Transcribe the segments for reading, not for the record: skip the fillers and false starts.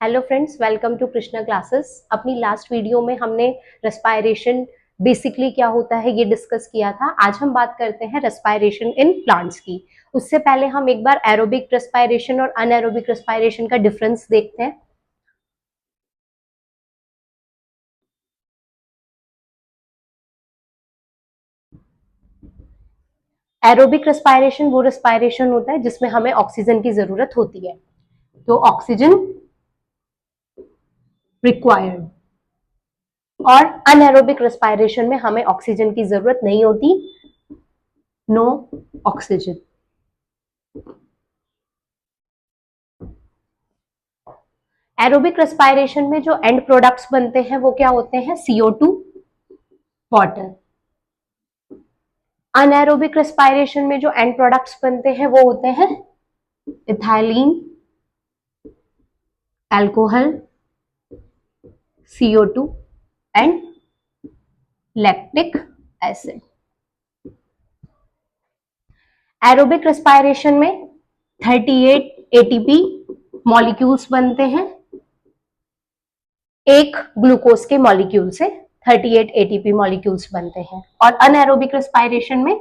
Hello friends, welcome to Krishna classes. अपनी last video में हमने रेस्पायरेशन बेसिकली क्या होता है ये डिस्कस किया था। आज हम बात करते हैं रेस्पायरेशन इन प्लांट्स की। उससे पहले हम एक बार एरोबिक रेस्पायरेशन और अनएरोबिक रेस्पायरेशन का डिफरेंस देखते हैं। एरोबिक रेस्पायरेशन वो रेस्पायरेशन होता है जिसमें हमें ऑक्सीजन की जरूरत होती है, तो ऑक्सीजन रिक्वायर्ड। और अनएरोबिक रेस्पायरेशन में हमें ऑक्सीजन की जरूरत नहीं होती, नो ऑक्सीजन। एरोबिक रेस्पायरेशन में जो एंड प्रोडक्ट्स बनते हैं वो क्या होते हैं? CO2, water. अनएरोबिक रेस्पायरेशन में जो एंड प्रोडक्ट्स बनते हैं वो होते हैं ethylene, alcohol, CO2 and lactic acid. Aerobic respiration में 38 ATP मॉलिक्यूल्स बनते हैं एक ग्लूकोज के मॉलिक्यूल से। 38 ATP मॉलिक्यूल्स बनते हैं। और अनएरोबिक रेस्पायरेशन में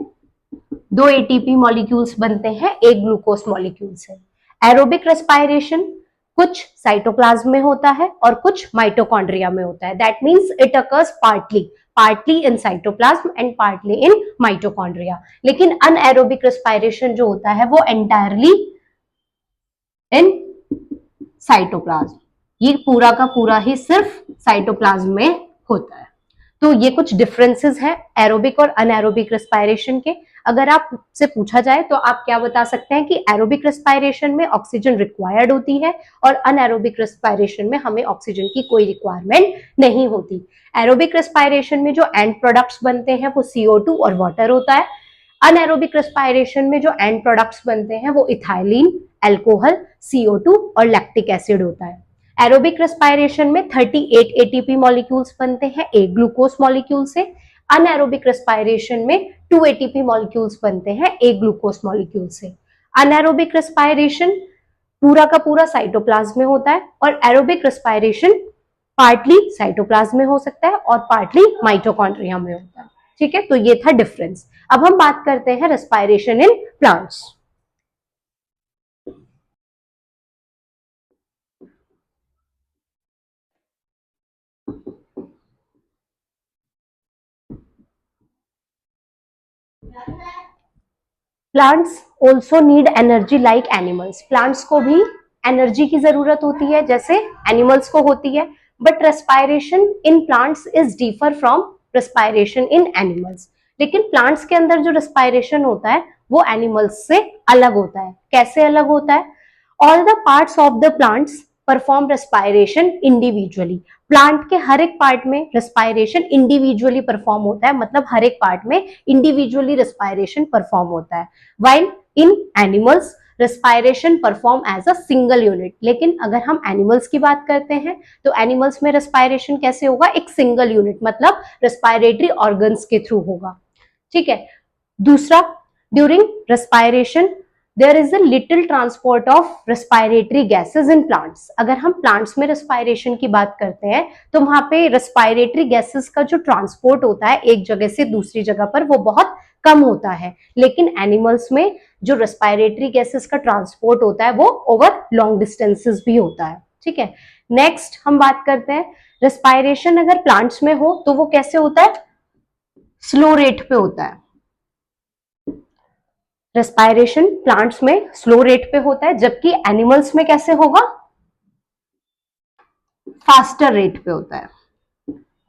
2 ATP मॉलिक्यूल्स बनते हैं एक ग्लूकोज मॉलिक्यूल से। एरोबिक रेस्पायरेशन कुछ साइटोप्लाज्म में होता है और कुछ माइटोकॉन्ड्रिया में होता है। That means it occurs partly in cytoplasm and partly in mitochondria. लेकिन अनएरोबिक रेस्पायरेशन जो होता है वो एंटायरली इन साइटोप्लाज्म। ये पूरा का पूरा ही सिर्फ साइटोप्लाज्म में होता है। तो ये कुछ डिफरेंसेस हैं एरोबिक और अनएरोबिक रेस्पायरेशन के। अगर आपसे पूछा जाए तो आप क्या बता सकते हैं कि एरोबिक रेस्पायरेशन में ऑक्सीजन रिक्वायर्ड होती है और अनएरोबिक रेस्पायरेशन में हमें ऑक्सीजन की कोई रिक्वायरमेंट नहीं होती। एरोबिक रेस्पायरेशन में जो एंड प्रोडक्ट्स बनते हैं वो CO2 और वाटर होता है। अनएरोबिक रेस्पायरेशन में जो एंड प्रोडक्ट्स बनते हैं वो इथाइलिन, अल्कोहल, CO2 और लैक्टिक एसिड होता है। एरोबिक रेस्पायरेशन में 38 ATP मॉलिक्यूल्स बनते हैं एक ग्लूकोज मॉलिक्यूल से। अनएरोबिक रेस्पायरेशन में 2 ATP मॉलिक्यूल्स बनते हैं एक ग्लूकोज मॉलिक्यूल से। अनएरोबिक रेस्पायरेशन पूरा का पूरा साइटोप्लाज्म में होता है और एरोबिक रेस्पायरेशन पार्टली साइटोप्लाज्म में हो सकता है और पार्टली माइटोकॉन्ड्रिया में होता है। ठीक है, तो ये था डिफरेंस। अब हम बात करते हैं respiration in plants. Plants also need energy like animals. Plants को भी एनर्जी की जरूरत होती है जैसे एनिमल्स को होती है। But respiration in plants is differ from respiration in animals. लेकिन प्लांट्स के अंदर जो रेस्पायरेशन होता है वो एनिमल्स से अलग होता है। कैसे अलग होता है? All the parts of the plants perform respiration individually. Plant के हर एक पार्ट में रेस्पायरेशन इंडिविजुअली परफॉर्म होता है, मतलब हर एक पार्ट में इंडिविजुअली रेस्पायरेशन परफॉर्म होता है। While in animals respiration perform as a single unit. लेकिन अगर हम एनिमल्स की बात करते हैं तो एनिमल्स में रेस्पायरेशन कैसे होगा? एक सिंगल यूनिट, मतलब रेस्पायरेटरी ऑर्गन्स के थ्रू होगा। ठीक है। दूसरा, during respiration there is a little transport of respiratory gases in plants. अगर हम प्लांट्स में रेस्पायरेशन की बात करते हैं तो वहां पे रेस्पायरेटरी गैसेस का जो ट्रांसपोर्ट होता है एक जगह से दूसरी जगह पर वो बहुत कम होता है। लेकिन एनिमल्स में जो रेस्पायरेटरी गैसेस का ट्रांसपोर्ट होता है वो ओवर लॉन्ग डिस्टेंसेस भी होता है। ठीक है। नेक्स्ट हम बात करते हैं रेस्पायरेशन अगर प्लांट्स में हो तो वो कैसे होता है? स्लो रेट पे होता है। रेस्पायरेशन प्लांट्स में स्लो रेट पे होता है, जबकि एनिमल्स में कैसे होगा? फास्टर रेट पे होता है।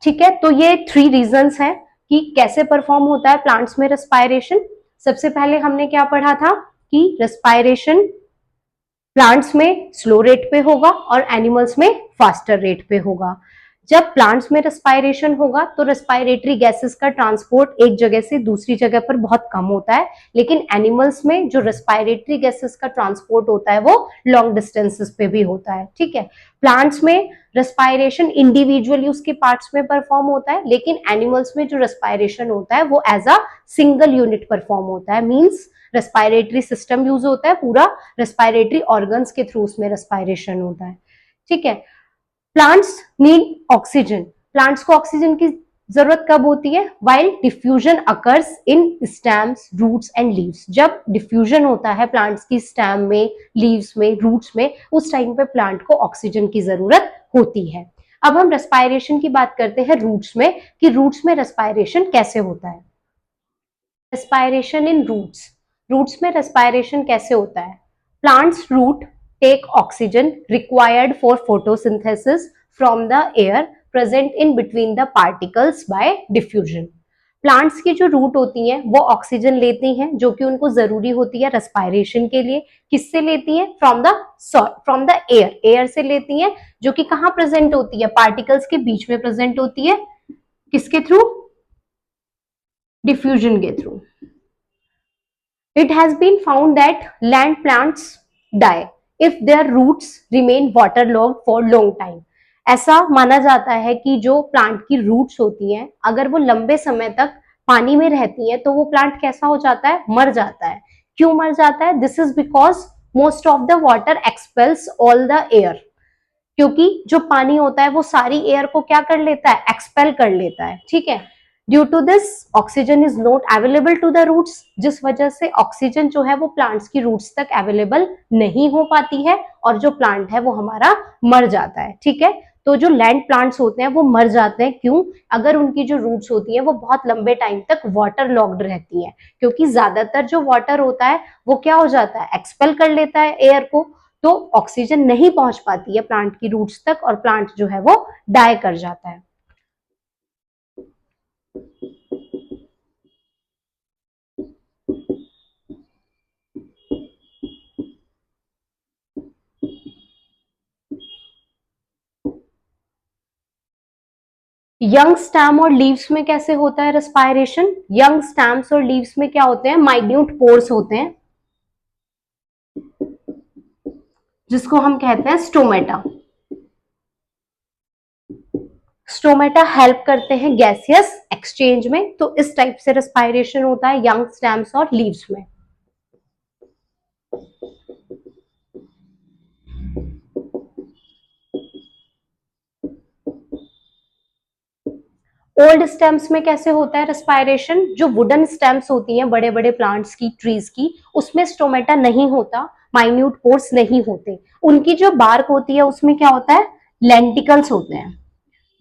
ठीक है, तो ये 3 रीजंस हैं कि कैसे परफॉर्म होता है प्लांट्स में रेस्पायरेशन। सबसे पहले हमने क्या पढ़ा था कि रेस्पायरेशन प्लांट्स में स्लो रेट पे होगा और एनिमल्स में फास्टर रेट पे होगा। जब प्लांट्स में रेस्पायरेशन होगा तो रेस्पायरेटरी गैसेस का ट्रांसपोर्ट एक जगह से दूसरी जगह पर बहुत कम होता है। लेकिन एनिमल्स में जो रेस्पायरेटरी गैसेस का ट्रांसपोर्ट होता है वो लॉन्ग डिस्टेंसेस पे भी होता है। ठीक है। प्लांट्स में रेस्पायरेशन इंडिविजुअली उसके पार्ट्स में परफॉर्म होता है, लेकिन एनिमल्स में जो रेस्पायरेशन होता है वो as a single unit perform होता है। मीन्स रेस्पायरेटरी सिस्टम यूज होता है, पूरा रेस्पायरेटरी ऑर्गन्स के थ्रू उसमें रेस्पायरेशन होता है। ठीक है। प्लांट्स नीड ऑक्सीजन, प्लांट्स को ऑक्सीजन की जरूरत कब होती है? While diffusion occurs in stems, roots and leaves. जब डिफ्यूजन होता है प्लांट्स की स्टेम में, लीव्स में, रूट्स में, उस टाइम पे प्लांट को ऑक्सीजन की जरूरत होती है। अब हम रेस्पायरेशन की बात करते हैं रूट्स में, कि रूट्स में रेस्पायरेशन कैसे होता है। रेस्पायरेशन इन रूट्स, रूट्स में रेस्पायरेशन कैसे होता है? Plants root take oxygen required for photosynthesis from the air present in between the particles by diffusion. Plants की जो रूट होती हैं वो ऑक्सीजन लेती हैं जो कि उनको जरूरी होती है रेस्पायरेशन के लिए। किससे लेती हैं? फ्रॉम द एयर, एयर से लेती हैं, जो कि कहाँ प्रेजेंट होती है? पार्टिकल्स के बीच में प्रेजेंट होती है। किसके थ्रू? डिफ्यूजन के through. It has been found that land plants die if their roots remain waterlogged for long time. ऐसा माना जाता है कि जो प्लांट की रूट्स होती हैं, अगर वो लंबे समय तक पानी में रहती हैं तो वो प्लांट कैसा हो जाता है? मर जाता है। क्यों मर जाता है? This is because most of the water expels all the air. क्योंकि जो पानी होता है वो सारी एयर को क्या कर लेता है? एक्सपेल कर लेता है। ठीक है। Due to this oxygen is not available to the roots, जिस वजह से ऑक्सीजन जो है वो प्लांट्स की रूट्स तक अवेलेबल नहीं हो पाती है और जो प्लांट है वो हमारा मर जाता है। ठीक है। तो जो लैंड प्लांट्स होते हैं वो मर जाते हैं। क्यों? अगर उनकी जो रूट्स होती है वो बहुत लंबे टाइम तक वाटर लॉक्ड रहती है, क्योंकि ज्यादातर जो वाटर होता है वो क्या हो जाता है? एक्सपेल कर लेता है एयर को, तो ऑक्सीजन नहीं पहुंच पाती है प्लांट की रूट्स तक और प्लांट जो है वो डाई कर जाता है। यंग स्टैम और लीव्स में कैसे होता है रेस्पायरेशन? यंग स्टैम्स और लीव्स में क्या होते हैं? माइन्यूट पोर्स होते हैं, जिसको हम कहते हैं स्टोमेटा। स्टोमेटा हेल्प करते हैं गैसियस एक्सचेंज में, तो इस टाइप से रेस्पायरेशन होता है यंग स्टैम्स और लीव्स में। ओल्ड स्टेम्स में कैसे होता है रेस्पायरेशन? जो वुडन स्टेम्स होती हैं बड़े बड़े प्लांट्स की, ट्रीज की, उसमें स्टोमेटा नहीं होता, माइन्यूट पोर्स नहीं होते। उनकी जो बार्क होती है उसमें क्या होता है? लेंटिकल्स होते हैं,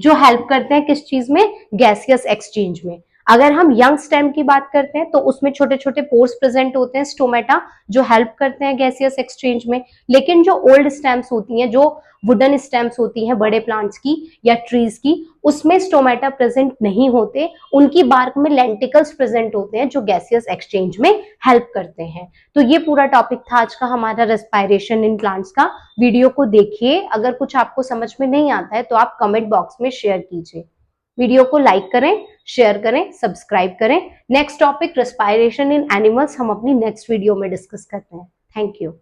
जो हेल्प करते हैं किस चीज में? गैसियस एक्सचेंज में। अगर हम यंग स्टेम की बात करते हैं तो उसमें छोटे छोटे पोर्स प्रेजेंट होते हैं, स्टोमेटा, जो हेल्प करते हैं गैसियस एक्सचेंज में। लेकिन जो ओल्ड स्टेम्स होती हैं, जो वुडन स्टेम्स होती हैं बड़े प्लांट्स की या ट्रीज की, उसमें स्टोमेटा प्रेजेंट नहीं होते। उनकी बार्क में लेंटिकल्स प्रेजेंट होते हैं जो गैसियस एक्सचेंज में हेल्प करते हैं। तो ये पूरा टॉपिक था आज का हमारा रेस्पायरेशन इन प्लांट्स का। वीडियो को देखिए, अगर कुछ आपको समझ में नहीं आता है तो आप कमेंट बॉक्स में शेयर कीजिए। वीडियो को लाइक करें, शेयर करें, सब्सक्राइब करें। नेक्स्ट टॉपिक रेस्पायरेशन इन एनिमल्स हम अपनी नेक्स्ट वीडियो में डिस्कस करते हैं। Thank you.